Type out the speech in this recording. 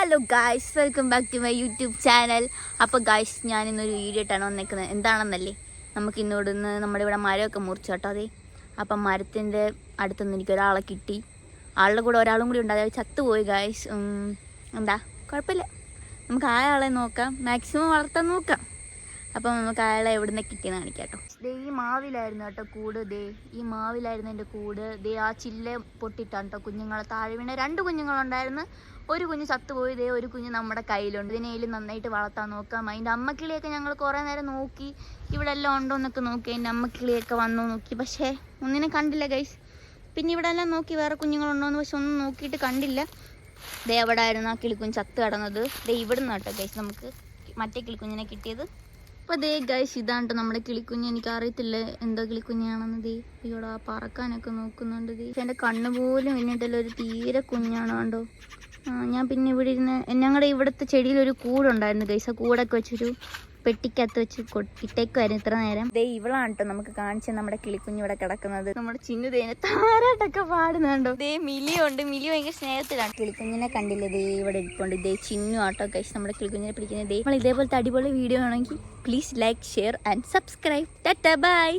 Hello guys, welcome back to my YouTube channel. അപ്പോൾ guys, ഞാൻ ഇന്നൊരു വീഡിയോ ഇട്ടാണ് വന്നേക്കുന്നത്. എന്താണെന്നല്ലേ, നമുക്ക് ഇന്നോടൊന്ന് നമ്മുടെ ഇവിടെ മരമൊക്കെ മുറിച്ചു കേട്ടോ. അതെ, അപ്പം മരത്തിൻ്റെ അടുത്തുനിന്ന് എനിക്ക് ഒരാളെ കിട്ടി. ആളുടെ കൂടെ ഒരാളും കൂടി ഉണ്ട്, അതായത് ചത്തുപോയി ഗായ്സ്. എന്താ കുഴപ്പമില്ല, നമുക്ക് ആ ആളെ നോക്കാം, മാക്സിമം വളർത്താൻ നോക്കാം. അപ്പം നമുക്ക് അയാളെ എവിടെ നിന്ന് കിട്ടിയെന്ന് കാണിക്കാം കേട്ടോ. ദേ ഈ മാവിലായിരുന്നു കേട്ടോ കൂട്. ഈ മാവിലായിരുന്നു എൻ്റെ കൂട്. ആ ചില്ല പൊട്ടിട്ടാണ് കേട്ടോ കുഞ്ഞുങ്ങളെ താഴെ വീണ. 2 കുഞ്ഞുങ്ങളുണ്ടായിരുന്നു. ഒരു കുഞ്ഞ് ചത്തുപോയി. ഒരു കുഞ്ഞ് നമ്മുടെ കയ്യിലുണ്ട്. ഇതിനേലും നന്നായിട്ട് വളർത്താൻ നോക്കാം. അതിൻ്റെ അമ്മക്കിളിയൊക്കെ ഞങ്ങൾ കുറേ നേരം നോക്കി, ഇവിടെ എല്ലാം ഉണ്ടോ എന്നൊക്കെ നോക്കി. അതിൻ്റെ അമ്മക്കിളിയൊക്കെ വന്നു നോക്കി, പക്ഷേ ഒന്നിനെ കണ്ടില്ല ഗൈസ്. പിന്നെ ഇവിടെ എല്ലാം നോക്കി വേറെ കുഞ്ഞുങ്ങളുണ്ടോയെന്ന്, പക്ഷെ ഒന്നും നോക്കിയിട്ട് കണ്ടില്ല. അവിടെ ആയിരുന്നു ആ കിളിക്കുഞ്ഞ് ചത്ത് കിടന്നത്. ഇവിടെ നിന്ന് കേട്ടോ ഗൈസ് നമുക്ക് മറ്റേ കിളിക്കുഞ്ഞിനെ കിട്ടിയത്. അപ്പോൾ ഗൈസ്, ഇതാണ് നമ്മുടെ കിളിക്കുഞ്ഞ്. എനിക്ക് അറിയത്തില്ല എന്തോ കിളിക്കുഞ്ഞാണെന്ന്. ഇവിടെ പറക്കാനൊക്കെ നോക്കുന്നുണ്ട്. എൻ്റെ കണ്ണ് പോലും എന്നിട്ടല്ല, ഒരു തീരെ കുഞ്ഞാണ് കണ്ടോ. ഞാൻ പിന്നെ ഇവിടെ ഇരുന്ന് ഞങ്ങളുടെ ഇവിടുത്തെ ചെടിയിലൊരു കൂടുണ്ടായിരുന്നു ഗൈസ്. ആ കൂടൊക്കെ വെച്ചൊരു പെട്ടിക്കകത്ത് വെച്ച് ഇട്ടേക്കുമായിരുന്നു ഇത്ര നേരം. ഇവളാണ് കേട്ടോ നമുക്ക് കാണിച്ച നമ്മുടെ കിളിക്കുഞ്ഞ് ഇവിടെ കിടക്കുന്നത്. നമ്മുടെ ചിന്നു താരാട്ടൊക്കെ പാടുന്നുണ്ടോ. മിലിയുണ്ട്. മിലി ഭയങ്കര സ്നേഹത്തിലാണ്. കിളിക്കുഞ്ഞിനെ കണ്ടില്ലേ, ഇവിടെ ഇരിപ്പുണ്ട്. ചിന്നു ആട്ടോ ഗൈസ് നമ്മുടെ കിളിക്കുഞ്ഞിനെ പിടിക്കുന്നത്. നമ്മൾ ഇതേപോലത്തെ അടിപൊളി വീഡിയോ ആണെങ്കിൽ please like, share and subscribe. Tata, by.